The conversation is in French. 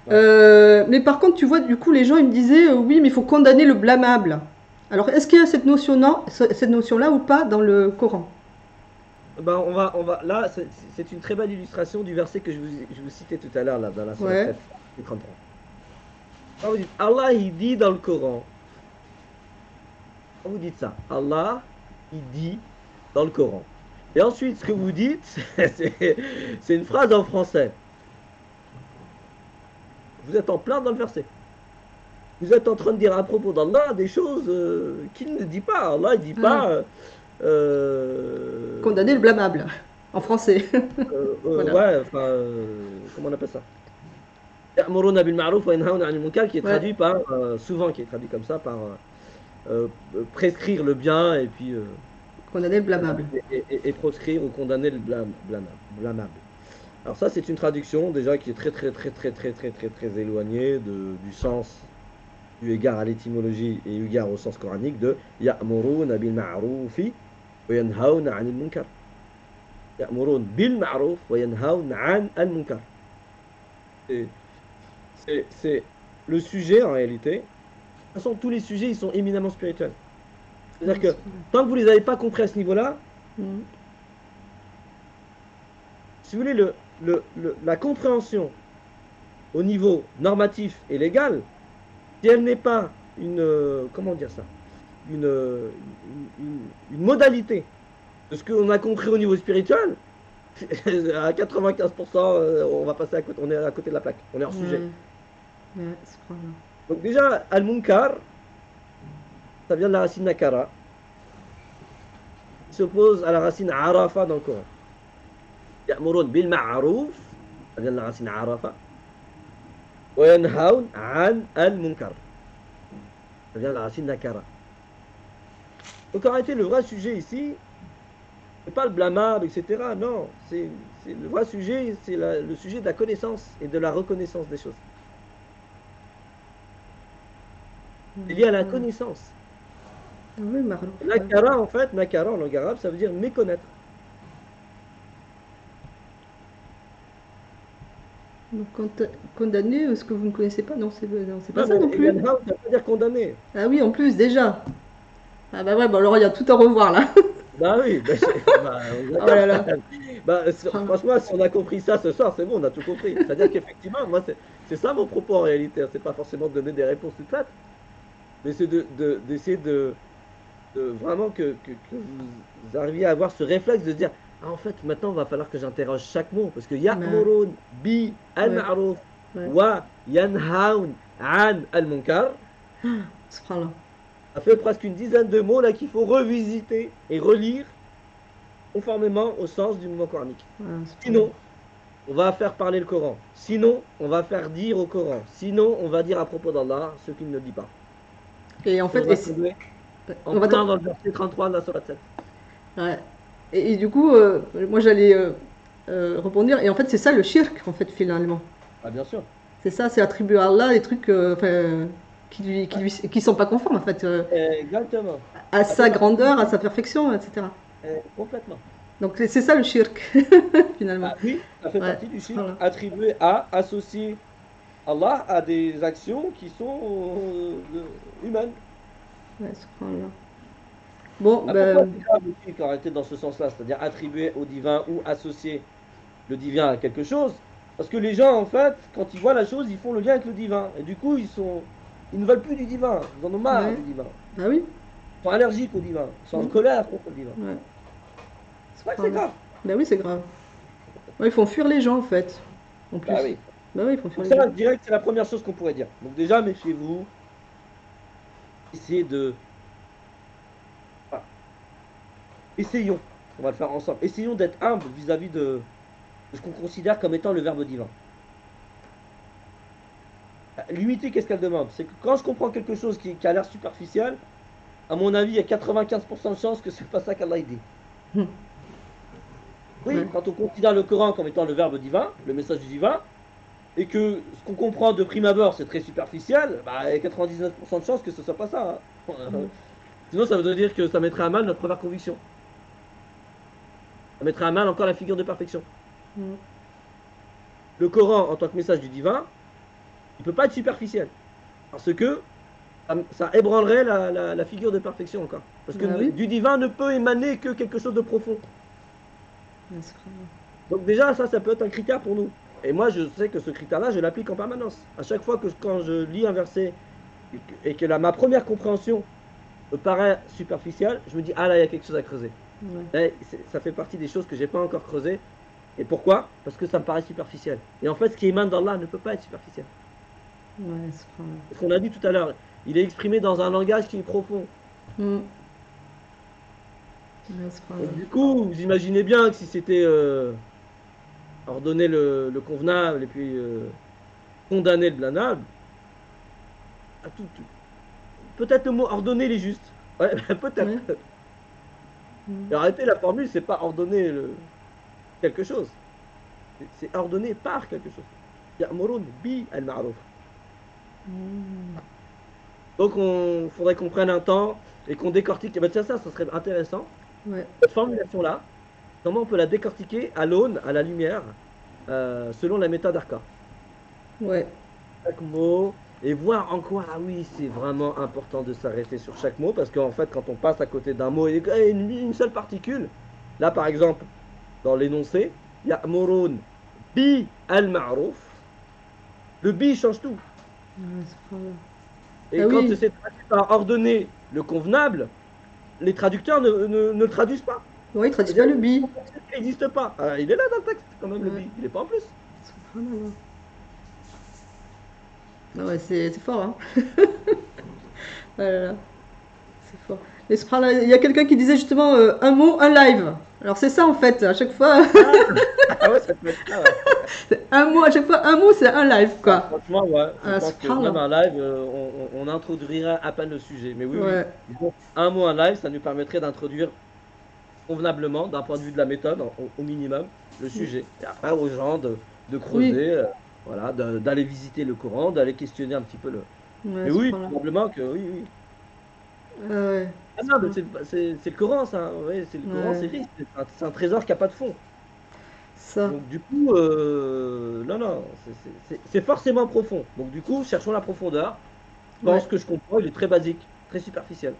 Ouais. Mais par contre, tu vois, du coup, les gens, ils me disaient, oui, mais il faut condamner le blâmable. Alors, est-ce qu'il y a cette notion-là ou pas dans le Coran? Ben, là, c'est une très belle illustration du verset que je vous citais tout à l'heure, là, dans la sourate Ouais. 7, 33. Quand vous dites, Allah, il dit dans le Coran, quand vous dites ça, Allah, il dit dans le Coran. Et ensuite, ce que vous dites, c'est une phrase en français. Vous êtes en plein dans le verset. Vous êtes en train de dire à propos d'Allah des choses qu'il ne dit pas. Allah, il ne dit Ah, pas. condamner le blâmable, en français. Voilà. Ouais, enfin, comment on appelle ça? Ya'muruna bil ma'ruf wa yanhauna 'anil munkar, qui est Ouais, traduit par, souvent qui est traduit comme ça, par prescrire le bien et puis condamner le blâmable. et proscrire ou condamner le blâmable. Alors ça, c'est une traduction déjà qui est très éloignée du sens, eu égard à l'étymologie et eu égard au sens coranique de Ya'muruna bil ma'rufi wa yanhauna 'anil munkar. Ya'murun bil ma'ruf wa yanhauna 'an al munkar. C'est c'est le sujet en réalité. De toute façon, tous les sujets, ils sont éminemment spirituels. Ah, C'est-à-dire que c'est vrai. tant que vous ne les avez pas compris à ce niveau-là, Mm. si vous voulez, la compréhension au niveau normatif et légal, si elle n'est pas une, comment dire ça, une, une modalité de ce qu'on a compris au niveau spirituel, à 95%, on va passer à côté, on est à côté de la plaque, on est hors sujet. Ouais, ouais, subhanallah. Donc déjà, al-munkar, ça vient de la racine nakara, qui s'oppose à la racine arafa dans le Coran. Ya'murun bil ma'ruf, ça vient de la racine arafa, wa yanhaun an al-munkar, ça vient de la racine nakara. Donc en réalité, le vrai sujet ici, c'est pas le blâmable, etc. Non, le vrai sujet, c'est le sujet de la connaissance et de la reconnaissance des choses. C'est Ouais, lié à la subhanallah. connaissance. Ah oui, Marouf, ouais. Nakara, en fait, nakara en langue arabe, ça veut dire méconnaître. Donc, condamner ce que vous ne connaissez pas, non, non, c'est pas Non, ça mais non plus. yanha, ça veut pas dire condamner. Ah oui, en plus, déjà. Ah bah ouais, bah alors il y a tout à revoir là. Bah oui, bah, bah, on est Oh là d'accord. là. Bah, Subhanallah. franchement, si on a compris ça ce soir, c'est bon, on a tout compris. C'est-à-dire qu'effectivement, moi, c'est ça mon propos en réalité, hein. C'est pas forcément de donner des réponses toutes faites, mais c'est d'essayer vraiment que vous arriviez à avoir ce réflexe de se dire, ah, en fait, maintenant, il va falloir que j'interroge chaque mot, parce que Bah, ya'murun bi ouais, al-ma'ruf ouais. wa yanhaun an al-munkar, Subhanallah. ça fait presque une dizaine de mots là qu'il faut revisiter et relire conformément au sens du mouvement coranique. Ah, subhanallah. Sinon, on va faire parler le Coran. Sinon, on va faire dire au Coran. Sinon, on va dire à propos d'Allah ce qu'il ne dit pas. Et en Et on fait, va tomber en on va plein dans le verset 33 de la Sourate 7. ouais. Et du coup, moi j'allais rebondir. Et en fait, c'est ça le shirk, en fait, finalement. Ah, bien sûr. C'est ça, c'est attribuer à Allah des trucs enfin, Ouais. qui sont pas conformes, en fait, Exactement. à Ça fait sa partie du grandeur, à shirk. sa perfection, etc. Complètement. Donc c'est ça le shirk, finalement. Ah oui, ça fait Ouais, partie du shirk subhanallah. attribué à associer Allah à des actions qui sont humaines. Ouais, subhanallah. Bon, Ah, pourquoi ben, c'est grave le shirk en réalité dans ce sens-là, c'est-à-dire attribuer au divin ou associer le divin à quelque chose? Parce que les gens, en fait, quand ils voient la chose, ils font le lien avec le divin. Et du coup, ils ne veulent plus du divin. Ils en ont marre ouais, du divin. bah oui. Ils sont allergiques au divin. Ils sont en Mm, colère contre le divin. ouais, C'est vrai que c'est subhanallah. grave. Bah oui, c'est grave. Ouais, ils font fuir les gens, en fait, en Bah plus. oui. Bah oui, ils font fuir Donc les gens. ça, je dirais que c'est la première chose qu'on pourrait dire. Donc déjà, méfiez-vous. Essayez de... ah, essayons. On va le faire ensemble. Essayons d'être humbles vis-à-vis de ce qu'on considère comme étant le verbe divin. L'humilité, qu'est-ce qu'elle demande? C'est que quand je comprends quelque chose qui a l'air superficiel, à mon avis, il y a 95% de chances que c'est pas ça qu'Allah dit. Mm, Oui, ouais. quand on considère le Coran comme étant le verbe divin, le message du divin, et que ce qu'on comprend de prime abord, c'est très superficiel, bah, il y a 99% de chances que ce soit pas ça, hein. Mm, Sinon, ça veut dire que ça mettrait à mal notre première conviction. Ça mettrait à mal encore la figure de perfection. mm, Le Coran, en tant que message du divin, Il ne peut pas être superficiel. Parce que ça ébranlerait la figure de perfection encore. Parce que Ah oui. du divin ne peut émaner que quelque chose de profond. Ouais, subhanallah. Donc déjà, ça peut être un critère pour nous. Et moi, je sais que ce critère-là, je l'applique en permanence. À chaque fois quand je lis un verset et que ma première compréhension me paraît superficielle, je me dis, ah là, il y a quelque chose à creuser. Ouais. Là, ça fait partie des choses que j'ai pas encore creusées. Et pourquoi? Parce que ça me paraît superficiel. Et en fait, ce qui émane d'Allah ne peut pas être superficiel. Ouais, subhanallah. Ce qu'on a dit tout à l'heure, il est exprimé dans un langage qui est profond. Mm. Ouais, Donc, subhanallah. du coup, vous imaginez bien que si c'était ordonner le convenable et puis condamner le blâmable, peut-être le mot ordonner il est juste. Ouais, peut-être. Ouais. Mm. Mais arrêtez, la formule, c'est pas ordonner quelque chose. C'est ordonner par quelque chose. Ya'murun bi al-ma'ruf. Mm. Donc, il faudrait qu'on prenne un temps et qu'on décortique. Ben, tiens, ça serait intéressant. Ouais. Cette formulation-là, comment on peut la décortiquer à l'aune, à la lumière, selon la méthode Arca. Ouais. Chaque mot et voir en quoi, ah oui, c'est vraiment important de s'arrêter sur chaque mot parce qu'en fait, quand on passe à côté d'un mot et une seule particule, là par exemple, dans l'énoncé, ya'murun bi al-ma'ruf, le bi change tout. Ouais, subhanallah. Et Ah quand oui. c'est traduit par ordonner le convenable, les traducteurs ne le traduisent pas. Ouais, il traduit pas C'est-à-dire le bi. qu'il n'existe pas. Il est là dans le texte, quand même, le Ouais. bi. Il n'est pas en plus. Subhanallah. Ah ouais, c'est fort, hein. Ah là là, c'est fort. Et subhanallah, il y a quelqu'un qui disait justement un mot, un live. Alors c'est ça en fait, à chaque fois, Ah, ah ouais, ça peut être ça, ouais. c'est un mot, à chaque fois, un mot, c'est un live, Ah, quoi. franchement, ouais, je Ah, pense que même subhanallah. un live, on introduirait à peine le sujet. Mais oui, oui, Ouais, disons, un mot, un live, ça nous permettrait d'introduire convenablement, d'un point de vue de la méthode, au minimum, le sujet. Et après, aux gens de oui, creuser, voilà, d'aller visiter le Coran, d'aller questionner un petit peu le. ouais, Mais oui, subhanallah. probablement que oui, oui. Ah ouais, Ah non, mais subhanallah. c'est le Coran, ça. Ouais, c'est le Coran, Ouais, c'est riche. C'est un trésor qui n'a pas de fond. ça, Donc, du coup, non, non, c'est forcément profond. Donc, du coup, cherchons la profondeur. Je ouais. pense que je comprends, il est très basique, très superficiel.